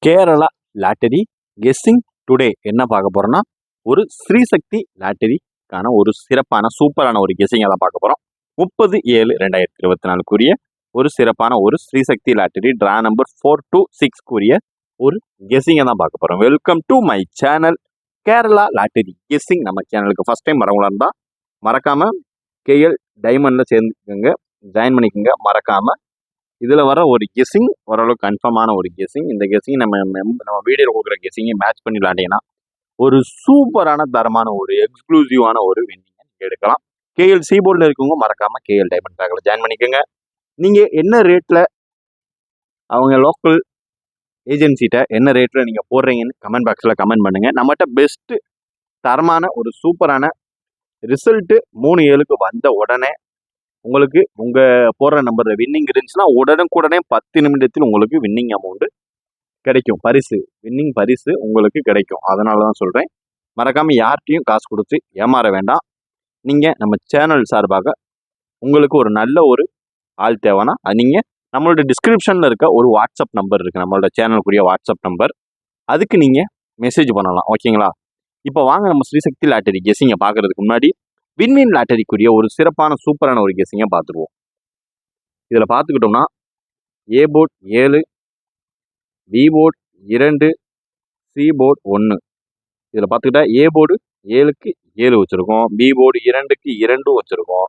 Kerala lottery guessing today என்ன பார்க்க போறோம்னா ஒரு ஸ்ரீசக்தி லாட்டரிக்கான ஒரு சிறப்பான சூப்பரான ஒரு கெஸ்ஸிங்கை தான் பார்க்க போகிறோம். 30/7/2024 ஒரு சிறப்பான ஒரு ஸ்ரீசக்தி லாட்டரி ட்ரா நம்பர் 426 ஒரு கெஸ்ஸிங்கை தான் பார்க்க போகிறோம். Welcome to my channel Kerala lottery guessing. நம்ம சேனலுக்கு ஃபர்ஸ்ட் டைம் வரவங்களா இருந்தால் மறக்காமல் கேஎல் டைமண்டில் சேர்ந்துக்கோங்க, ஜாயின் பண்ணிக்கோங்க. மறக்காமல் இதில் வர ஒரு கெஸ்ஸிங் ஓரளவுக்கு கன்ஃபார்மான ஒரு கெஸ்ஸிங். இந்த கெஸ்ஸிங் நம்ம வீடியோவில் கொடுக்குற கெஸ்ஸிங்கை மேட்ச் பண்ணி விளையாண்டிங்கன்னா ஒரு சூப்பரான தரமான ஒரு எக்ஸ்க்ளூசிவான ஒரு வின்னிங்கை நீங்கள் எடுக்கலாம். கேஎல் சி போர்டில் இருக்கவங்க மறக்காமல் கேஎல் டைமண்ட் பேக்கில் ஜாயின் பண்ணிக்கோங்க. நீங்கள் என்ன ரேட்டில் அவங்க லோக்கல் ஏஜென்சிட்ட என்ன ரேட்டில் நீங்கள் போடுறீங்கன்னு கமெண்ட் பாக்ஸில் கமெண்ட் பண்ணுங்கள். நம்மகிட்ட பெஸ்ட்டு தரமான ஒரு சூப்பரான ரிசல்ட்டு 3/7 வந்த உடனே உங்களுக்கு உங்கள் போடுற நம்பரில் வின்னிங் இருந்துச்சுன்னா உடனுக்குடனே 10 நிமிடத்தில் உங்களுக்கு வின்னிங் அமௌண்ட்டு கிடைக்கும். வின்னிங் பரிசு உங்களுக்கு கிடைக்கும். அதனால தான் சொல்கிறேன், மறக்காமல் யார்கிட்டையும் காசு கொடுத்து ஏமாற வேண்டாம். நீங்கள் நம்ம சேனல் சார்பாக உங்களுக்கு ஒரு நல்ல ஒரு ஆள் தேவைன்னா நீங்கள் நம்மளோட டிஸ்கிரிப்ஷனில் இருக்க ஒரு வாட்ஸ்அப் நம்பர் இருக்குது, நம்மளோட சேனலுக்குரிய வாட்ஸ்அப் நம்பர். அதுக்கு நீங்கள் மெசேஜ் பண்ணலாம், ஓகேங்களா? இப்போ வாங்க நம்ம ஸ்ரீசக்தி லாட்டரி கெஸ்ஸிங்கை பார்க்குறதுக்கு முன்னாடி வின்வின் லாட்டரிக்குரிய ஒரு சிறப்பான சூப்பரான ஒரு கெஸ்ஸிங்கை பார்த்துருவோம். இதில் பார்த்துக்கிட்டோம்னா A board 7, B board 2, C board 1. இதில் பார்த்துக்கிட்டா ஏ போர்டு 7க்கு 7 வச்சுருக்கோம், பி போர்டு 2க்கு 2 வச்சுருக்கோம்,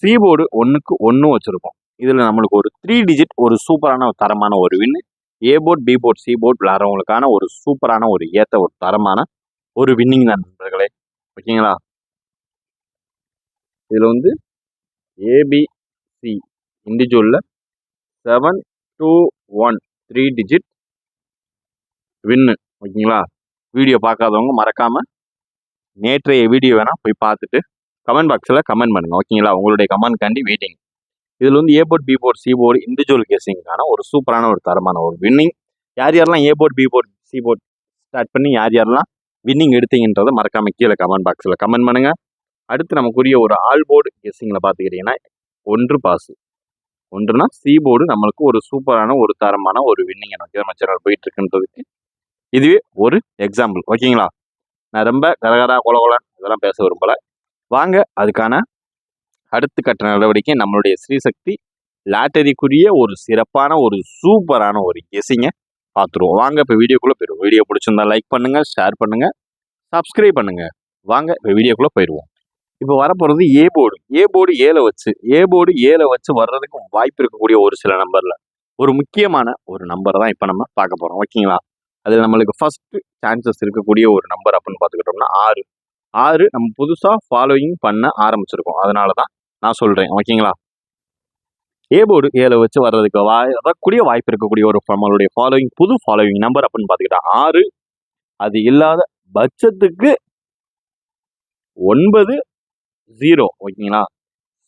சி போர்டு 1க்கு 1 வச்சுருக்கோம். இதில் நம்மளுக்கு ஒரு 3 டிஜிட் ஒரு சூப்பரான ஒரு தரமான ஒரு win. A board, B board, C board விளாட்றவங்களுக்கான ஒரு சூப்பரான ஒரு ஏற்ற ஒரு தரமான ஒரு வின்னிங் தான் நண்பர்களே, ஓகேங்களா? இதில் வந்து ஏபிசி இண்டிவிஜுவலில் 721 3 டிஜிட் வின்னு, ஓகேங்களா? வீடியோ பார்க்காதவங்க மறக்காமல் நேற்றைய வீடியோ வேணால் போய் பார்த்துட்டு கமெண்ட் பாக்ஸில் கமெண்ட் பண்ணுங்கள், ஓகேங்களா? உங்களுடைய கமெண்ட் காண்டி வெயிட்டிங். இதில் வந்து A board, B board, C board individual கெஸ்ஸிங்கான ஒரு சூப்பரான ஒரு தரமான ஒரு வின்னிங். யார் யாரெல்லாம் A board, B board, C board start பண்ணி யார் யாரெல்லாம் வின்னிங் எடுத்தீங்கன்றதை மறக்காமல் கீழே கமெண்ட் பாக்ஸில் கமெண்ட் பண்ணுங்கள். அடுத்து நமக்குரிய ஒரு ஆல் போர்டு கெஸ்ஸிங்கில் பார்த்துக்கிட்டிங்கன்னா 1 பாஸ். 1னா சி போர்டு நம்மளுக்கு ஒரு சூப்பரான ஒரு தரமான ஒரு வின்னிங் நம்ம சேனல் போயிட்டு இருக்குன்றதுக்கு இதுவே ஒரு எக்ஸாம்பிள், ஓகேங்களா? நான் ரொம்ப கரகரா கொலகொலன் இதெல்லாம் பேச விரும்பலை. வாங்க அதுக்கான அடுத்த கட்ட நடவடிக்கை நம்மளுடைய ஸ்ரீசக்தி லாட்டரிக்குரிய ஒரு சிறப்பான ஒரு சூப்பரான ஒரு கெஸ்ஸிங்கை பார்த்துருவோம். வாங்க இப்போ வீடியோக்குள்ளே போயிடுவோம். வீடியோ பிடிச்சிருந்தா லைக் பண்ணுங்கள், ஷேர் பண்ணுங்கள், சப்ஸ்கிரைப் பண்ணுங்கள். வாங்க இப்போ வீடியோக்குள்ளே போயிடுவோம். இப்போ வரப்போகிறது ஏ போர்டு. ஏ போர்டு 7 வச்சு வர்றதுக்கு வாய்ப்பு இருக்கக்கூடிய ஒரு சில நம்பரில் ஒரு முக்கியமான ஒரு நம்பரை தான் இப்போ நம்ம பார்க்க போகிறோம், ஓகேங்களா? அதில் நம்மளுக்கு ஃபஸ்ட்டு சான்சஸ் இருக்கக்கூடிய ஒரு நம்பர் அப்படின்னு பார்த்துக்கிட்டோம்னா 6 நம்ம புதுசாக ஃபாலோயிங் பண்ண ஆரம்பிச்சிருக்கோம், அதனால தான் நான் சொல்கிறேன், ஓகேங்களா? ஏ போர்டு 7 வச்சு வர்றதுக்கு வரக்கூடிய வாய்ப்பு இருக்கக்கூடிய ஒரு நம்மளுடைய புது ஃபாலோயிங் நம்பர் அப்படின்னு பார்த்துக்கிட்டா 6. அது இல்லாத பட்சத்துக்கு 9-0, ஓகேங்களா?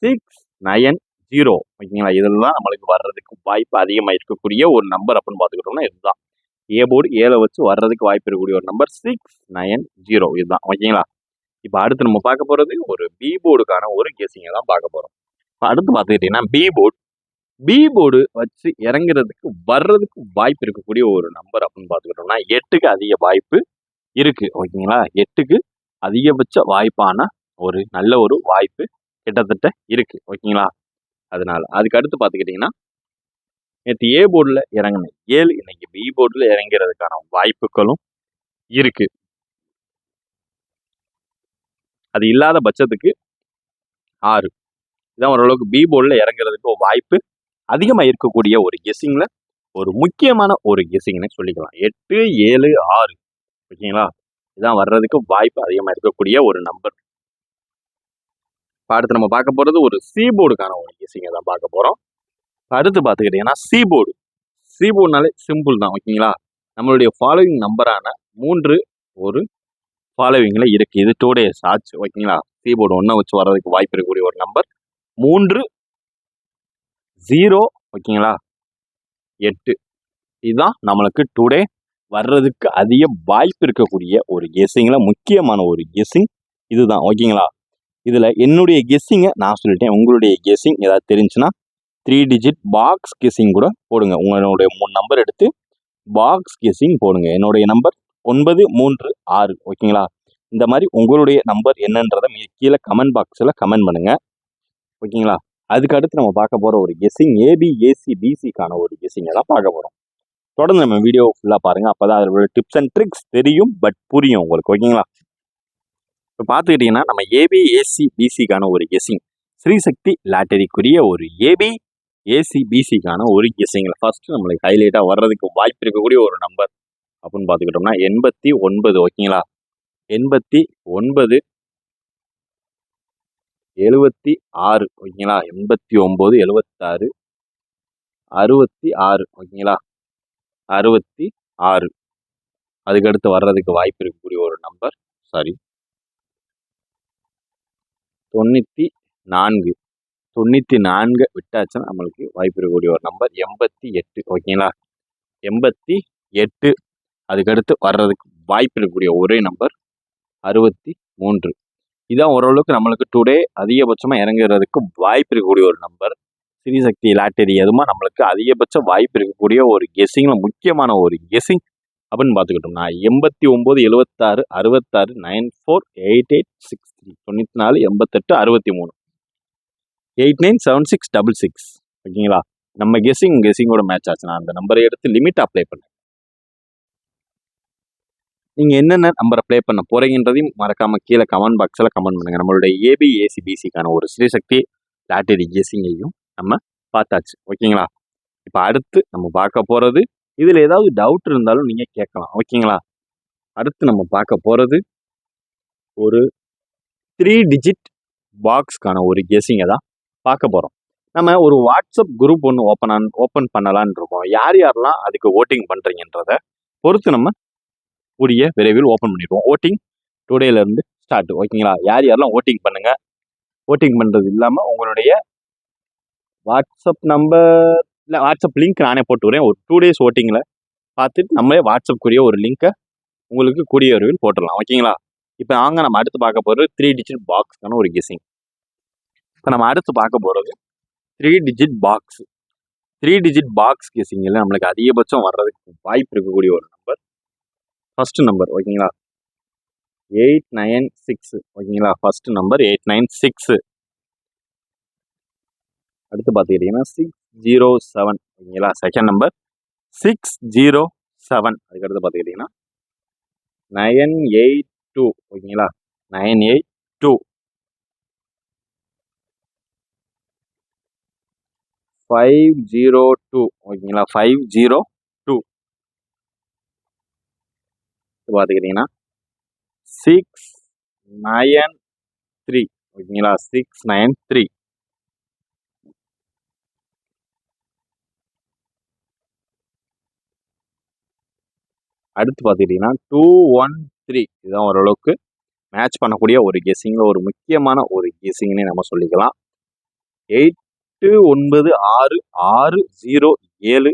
6-9-0, ஓகேங்களா? இதெல்லாம் நம்மளுக்கு வர்றதுக்கு வாய்ப்பு அதிகமாக இருக்கக்கூடிய ஒரு நம்பர் அப்படின்னு பார்த்துக்கிட்டோம்னா இதுதான். ஏ போர்டு 7 வச்சு வர்றதுக்கு வாய்ப்பு இருக்கக்கூடிய ஒரு நம்பர் 6-9-0 இதுதான், ஓகேங்களா? இப்போ அடுத்து நம்ம பார்க்க போகிறது ஒரு பி போர்டுக்கான ஒரு கெஸ்ஸிங்கை தான் பார்க்க போகிறோம். அடுத்து பார்த்துக்கிட்டிங்கன்னா பி போர்டு வச்சு இறங்குறதுக்கு வர்றதுக்கு வாய்ப்பு இருக்கக்கூடிய ஒரு நம்பர் அப்படின்னு பார்த்துக்கிட்டோம்னா 8க்கு அதிக வாய்ப்பு இருக்குது, ஓகேங்களா? 8க்கு அதிகபட்ச வாய்ப்பான ஒரு நல்ல ஒரு வாய்ப்பு கிட்டத்தட்ட இருக்குது, ஓகேங்களா? அதனால அதுக்கு அடுத்து பார்த்துக்கிட்டிங்கன்னா நேற்று ஏ போர்டில் இறங்கின 7 இன்னைக்கு பி போர்டில் இறங்கிறதுக்கான வாய்ப்புகளும் இருக்குது. அது இல்லாத பட்சத்துக்கு 6 இதான் ஓரளவுக்கு பி போர்டில் இறங்குறதுக்கு ஒரு வாய்ப்பு அதிகமாக இருக்கக்கூடிய ஒரு கெஸ்ஸிங்கில் ஒரு முக்கியமான ஒரு கெஸ்ஸிங்னு சொல்லிக்கலாம். 8, 7, 6, ஓகேங்களா? இதான் வர்றதுக்கு வாய்ப்பு அதிகமாக இருக்கக்கூடிய ஒரு நம்பர். அடுத்து நம்ம பார்க்க போகிறது ஒரு சி போர்டுக்கான ஒரு கெஸ்ஸிங்கை தான் பார்க்க போகிறோம். அடுத்து பார்த்துக்கிட்டிங்கன்னா சி போர்டுனாலே சிம்பிள் தான், ஓகேங்களா? நம்மளுடைய ஃபாலோவிங் நம்பரான 3 ஒரு ஃபாலோவிங்கில் இருக்குது. இது 2 days ஆச்சு, ஓகேங்களா? சி போர்டு 1 வச்சு வர்றதுக்கு வாய்ப்பு இருக்கக்கூடிய ஒரு நம்பர் 3-0, ஓகேங்களா? 8 இதுதான் நம்மளுக்கு டுடே வர்றதுக்கு அதிக வாய்ப்பு இருக்கக்கூடிய ஒரு கெஸ்ஸிங்கில் முக்கியமான ஒரு கெஸ்ஸிங் இதுதான், ஓகேங்களா? இதில் என்னுடைய கெஸ்ஸிங்கை நான் சொல்லிட்டேன். உங்களுடைய கெஸ்ஸிங் ஏதாவது தெரிஞ்சுன்னா 3 டிஜிட் பாக்ஸ் கெஸ்ஸிங் கூட போடுங்க. உங்களுடைய 3 நம்பர் எடுத்து பாக்ஸ் கெஸ்ஸிங் போடுங்க. என்னுடைய நம்பர் 936 ஓகேங்களா. இந்த மாதிரி உங்களுடைய நம்பர் என்னன்றதை கீழே கமெண்ட் பாக்ஸில் கமெண்ட் பண்ணுங்க ஓகேங்களா. அதுக்கு அடுத்து நம்ம பார்க்க போகிற ஒரு கெஸ்ஸிங் ஏபி ஏசி பிசிக்கான ஒரு கெஸ்ஸிங்கை தான் பார்க்க போகிறோம். தொடர்ந்து நம்ம வீடியோ ஃபுல்லாக பாருங்கள். அப்போ தான் அதோட டிப்ஸ் அண்ட் ட்ரிக்ஸ் தெரியும், பட் புரியும் உங்களுக்கு ஓகேங்களா. இப்போ பார்த்துக்கிட்டிங்கன்னா நம்ம ஏபி ஏசி பிசிக்கான ஒரு கெஸ்ஸிங் ஸ்ரீசக்தி லாட்டரிக்குரிய ஒரு ஏபி ஏசி பிசிக்கான ஒரு கெஸ்ஸிங்கில் ஃபர்ஸ்ட் நம்மளுக்கு ஹைலைட்டாக வர்றதுக்கு வாய்ப்பு இருக்கக்கூடிய ஒரு நம்பர் அப்படின்னு பார்த்துக்கிட்டோம்னா 89 ஓகேங்களா. 89 76 ஓகேங்களா. 89 76 66 ஓகேங்களா. 66 அதுக்கடுத்து வர்றதுக்கு வாய்ப்பு இருக்கக்கூடிய ஒரு நம்பர் 94 94 விட்டாச்சுன்னா நம்மளுக்கு வாய்ப்பு இருக்கக்கூடிய ஒரு நம்பர் 88 ஓகேங்களா. 88 அதுக்கடுத்து வர்றதுக்கு வாய்ப்பு இருக்கக்கூடிய ஒரே நம்பர் 63. இதான் ஓரளவுக்கு நம்மளுக்கு டுடே அதிகபட்சமாக இறங்குறதுக்கு வாய்ப்பு இருக்கக்கூடிய ஒரு நம்பர். ஸ்ரீசக்தி லாட்டரி எதுமா நம்மளுக்கு அதிகபட்ச வாய்ப்பு இருக்கக்கூடிய ஒரு கெஸ்ஸிங்கில் முக்கியமான ஒரு கெஸ்ஸிங் அப்படின்னு பார்த்துக்கிட்டோம்னா 89 76 66 94 88 63 94 88 63 897666 ஓகேங்களா. நம்ம கெஸ்ஸிங்கோட மேட்ச் ஆச்சுன்னா அந்த நம்பரை எடுத்து லிமிட் அப்ளை பண்ணுங்க. நீங்கள் என்னென்ன நம்பரை ப்ளே பண்ண போகிறீங்கன்றதையும் மறக்காமல் கீழே கமெண்ட் பாக்ஸில் கமெண்ட் பண்ணுங்கள். நம்மளுடைய ஏபி ஏசிபிசிக்கான ஒரு ஸ்ரீசக்தி லாட்டரி கெஸ்ஸிங்கையும் நம்ம பார்த்தாச்சு ஓகேங்களா. இப்போ அடுத்து நம்ம பார்க்க போகிறது, இதில் ஏதாவது டவுட் இருந்தாலும் நீங்கள் கேட்கலாம் ஓகேங்களா. அடுத்து நம்ம பார்க்க போகிறது ஒரு 3 டிஜிட் பாக்ஸ்க்கான ஒரு கெஸ்ஸிங்கை தான் பார்க்க போகிறோம். நம்ம ஒரு வாட்ஸ்அப் குரூப் ஒன்று ஓப்பன் பண்ணலான்னு இருக்கோம். யார் யாரெல்லாம் அதுக்கு ஓட்டிங் பண்ணுறீங்கன்றதை பொறுத்து நம்ம கூடிய விரைவில் ஓப்பன் பண்ணிடுவோம். ஓட்டிங் டுடேலேருந்து ஸ்டார்ட் ஓகேங்களா. யார் யாரெல்லாம் ஓட்டிங் பண்ணுங்கள். ஓட்டிங் பண்ணுறது இல்லாமல் உங்களுடைய வாட்ஸ்அப் நம்பர் இல்லை வாட்ஸ்அப் லிங்க் நானே போட்டு வரேன். ஒரு 2 days ஓட்டிங்கில் பார்த்துட்டு நம்மளே வாட்ஸ்அப்க்குரிய ஒரு லிங்க்கை உங்களுக்கு கூடிய விரைவில் போட்டுடலாம் ஓகேங்களா. இப்போ நம்ம அடுத்து பார்க்க போகிறது 3 டிஜிட் பாக்ஸ்க்கான ஒரு கெஸ்ஸிங். இப்போ நம்ம அடுத்து பார்க்க போகிறது 3 டிஜிட் பாக்ஸ். 3 டிஜிட் பாக்ஸ் கெஸ்ஸிங்கில் நம்மளுக்கு அதிகபட்சம் வர்றதுக்கு வாய்ப்பு இருக்கக்கூடிய ஒரு நம்பர் ஃபர்ஸ்ட் நம்பர் ஓகேங்களா 896 ஓகேங்களா. First number 896. அடுத்து பார்த்துக்கிட்டிங்கன்னா 607 ஓகேங்களா. Second number 607. அதுக்கடுத்து பார்த்துக்கிட்டிங்கன்னா 982 ஓகேங்களா. 982. 502 ஓகேங்களா. 502. பார்த்துக்கிட்டிங்கன்னா 693 ஓகேங்களா. 693. அடுத்து பார்த்துக்கிட்டிங்கன்னா 213. இதுதான் ஓரளவுக்கு மேட்ச் பண்ணக்கூடிய ஒரு கெஸ்ஸிங்கில் ஒரு முக்கியமான ஒரு கெஸ்ஸிங்னே நம்ம சொல்லிக்கலாம். 896607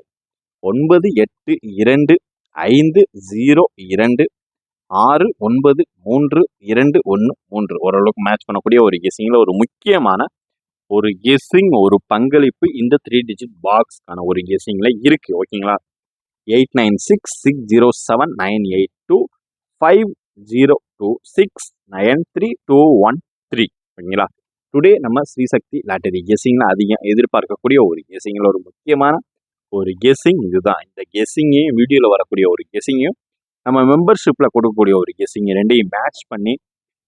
982 502 6932113 ஓரளவுக்கு மேட்ச் பண்ணக்கூடிய ஒரு கெஸ்ஸிங்கில் ஒரு முக்கியமான ஒரு கெஸ்ஸிங் ஒரு பங்களிப்பு இந்த 3 டிஜிட் பாக்ஸ்க்கான ஒரு கெஸ்ஸிங்கில் இருக்குது ஓகேங்களா. 896607982502 6932113 ஓகேங்களா. டுடே நம்ம ஸ்ரீசக்தி லாட்டரி கெஸ்ஸிங்கில் அதிகம் எதிர்பார்க்கக்கூடிய ஒரு கெஸ்ஸிங்கில் ஒரு முக்கியமான ஒரு கெஸ்ஸிங் இதுதான். இந்த கெஸ்ஸிங்கையும் வீடியோவில் வரக்கூடிய ஒரு கெஸ்ஸிங்கையும் நம்ம மெம்பர்ஷிப்பில் கொடுக்கக்கூடிய ஒரு கெஸ்ஸிங் ரெண்டையும் மேட்ச் பண்ணி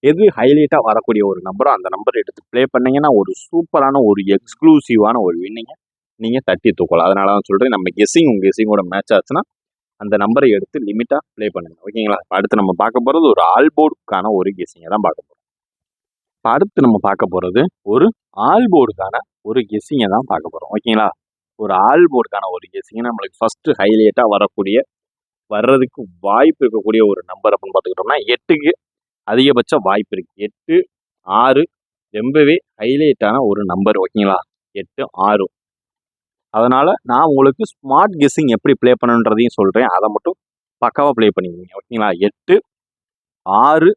எது ஹைலைட்டாக வரக்கூடிய ஒரு நம்பரோ அந்த நம்பர் எடுத்து ப்ளே பண்ணிங்கன்னா ஒரு சூப்பரான ஒரு எக்ஸ்க்ளூசிவான ஒரு வின்னிங்கை நீங்கள் தட்டி தூக்கலாம். அதனால தான் சொல்கிறேன், நம்ம உங்கள் கெஸ்ஸிங்கோட மேட்ச் ஆச்சுன்னா அந்த நம்பரை எடுத்து லிமிட்டாக ப்ளே பண்ணுங்க ஓகேங்களா. அடுத்து நம்ம பார்க்க போகிறது ஒரு ஆல்போர்டுக்கான ஒரு கெஸ்ஸிங்கை தான் பார்க்க போகிறோம். அடுத்து நம்ம பார்க்க போகிறது ஒரு ஆல்போர்டுக்கான ஒரு கெஸ்ஸிங்கை தான் பார்க்க போகிறோம் ஓகேங்களா. ஒரு ஆல்போர்டுக்கான ஒரு கெஸ்ஸிங்கை நம்மளுக்கு ஃபஸ்ட்டு ஹைலைட்டாக வர்றதுக்கு வாய்ப்பு இருக்கக்கூடிய ஒரு நம்பர் அப்படின்னு பார்த்துக்கிட்டோம்னா 8க்கு அதிகபட்ச வாய்ப்பு இருக்குது. 8 6 ரொம்பவே ஹைலைட்டான ஒரு நம்பர் ஓகேங்களா. 8 6. அதனால் நான் உங்களுக்கு ஸ்மார்ட் கெஸ்ஸிங் எப்படி ப்ளே பண்ணணுன்றதையும் சொல்கிறேன். அதை மட்டும் பக்காவாக ப்ளே பண்ணிக்கிங்க ஓகேங்களா. 8 6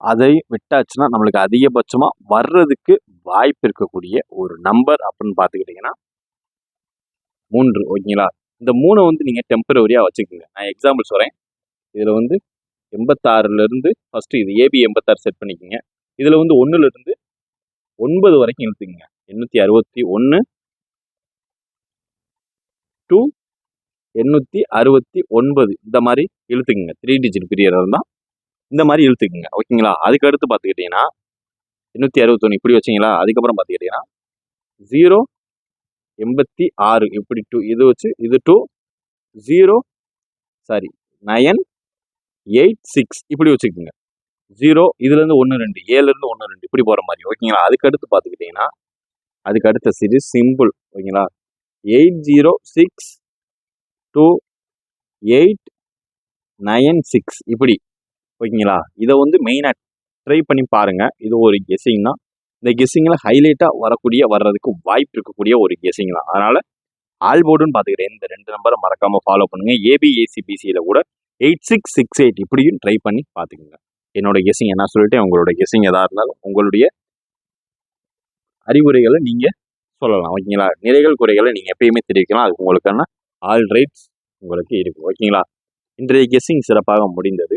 அதை விட்டாச்சுன்னா நம்மளுக்கு அதிகபட்சமாக வர்றதுக்கு வாய்ப்பு இருக்கக்கூடிய ஒரு நம்பர் அப்படின்னு பார்த்துக்கிட்டிங்கன்னா 3 ஓகேங்களா. இந்த 3 வந்து நீங்கள் டெம்பரவரியாக வச்சுக்கோங்க. நான் எக்ஸாம்பிள் சொல்கிறேன். இதில் வந்து 86லேருந்து ஃபஸ்ட்டு இது ஏபி 86 செட் பண்ணிக்கோங்க. இதில் வந்து 1லேருந்து 9 வரைக்கும் இழுத்துக்குங்க. 861 to 869 இந்த மாதிரி இழுத்துக்குங்க. 3 டிஜிட் பீரியட் இருந்தால் இந்த மாதிரி இழுத்துக்குங்க. ஓகேங்களா? அதுக்கு அடுத்து பார்த்துக்கிட்டிங்கன்னா 861 இப்படி வச்சிங்களா? அதுக்கப்புறம் பார்த்துக்கிட்டிங்கன்னா 086 இப்படி டூ இது வச்சு இது 986 இப்படி வச்சுக்கோங்க. 0 இதுலேருந்து 1 2 7லேருந்து 1 2 இப்படி போகிற மாதிரி. ஓகேங்களா? அதுக்கு அடுத்து பார்த்துக்கிட்டிங்கன்னா அதுக்கு அடுத்த சீரிஸ் சிம்பிள். ஓகேங்களா? 806 to 896 இப்படி. ஓகேங்களா? இதை வந்து மெயினாக ட்ரை பண்ணி பாருங்கள். இது ஒரு கெஸ்ஸிங் தான். இந்த கெஸ்ஸிங்கில் ஹைலைட்டாக வர்றதுக்கு வாய்ப்பு இருக்கக்கூடிய ஒரு கெஸ்ஸிங் தான். அதனால் ஆல்போர்டுன்னு பார்த்துக்கிறேன். இந்த 2 நம்பரை மறக்காமல் ஃபாலோ பண்ணுங்கள். ஏபிஏசிபிசியில் கூட 8668 இப்படியும் ட்ரை பண்ணி பார்த்துக்குங்க. என்னோட கெஸ்ஸிங் என்ன சொல்லிட்டு உங்களோட கெஸ்ஸிங் எதாக இருந்தாலும் உங்களுடைய அறிவுரைகளை நீங்கள் சொல்லலாம். ஓகேங்களா? நிறைகள் குறைகளை நீங்கள் எப்பயுமே தெரிவிக்கலாம். அது உங்களுக்கான ஆல் ரைட்ஸ் உங்களுக்கு இருக்குது. ஓகேங்களா? இன்றைய கெஸ்ஸிங் சிறப்பாக முடிந்தது.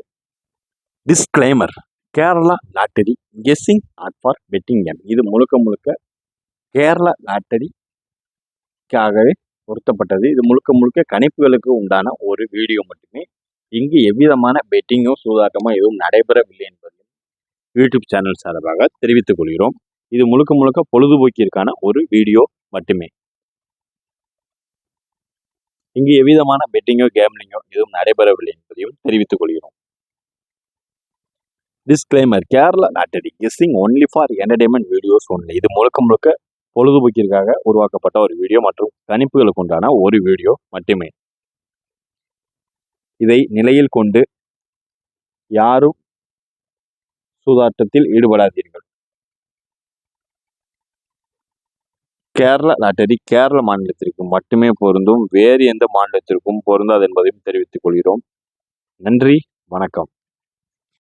Disclaimer: Kerala lottery guessing not for betting game. இது முழுக்க கேரளா லாட்டரிக்காகவே பொருத்தப்பட்டது. இது முழுக்க கணிப்புகளுக்கு உண்டான ஒரு வீடியோ மட்டுமே. இங்கு எவ்விதமான பெட்டிங்கோ சூதாட்டமோ எதுவும் நடைபெறவில்லை என்பதையும் யூடியூப் சேனல் சார்பாக தெரிவித்துக் கொள்கிறோம். இது முழுக்க பொழுதுபோக்கிற்கான ஒரு வீடியோ மட்டுமே. இங்கு எவ்விதமான பெட்டிங்கோ கேம்லிங்கோ எதுவும் நடைபெறவில்லை என்பதையும் தெரிவித்துக் கொள்கிறோம். Disclaimer: Kerala lottery guessing only for entertainment videos only. இது முழுக்க பொழுதுபோக்கிற்காக உருவாக்கப்பட்ட ஒரு வீடியோ மற்றும் கணிப்புகளுக்கு உண்டான ஒரு வீடியோ மட்டுமே. இதை நிலையில் கொண்டு யாரும் சூதாட்டத்தில் ஈடுபடாதீர்கள். கேரளா லாட்டரி கேரள மாநிலத்திற்கு மட்டுமே பொருந்தும். வேறு எந்த மாநிலத்திற்கும் பொருந்தாது என்பதையும் தெரிவித்துக் கொள்கிறோம். நன்றி, வணக்கம்.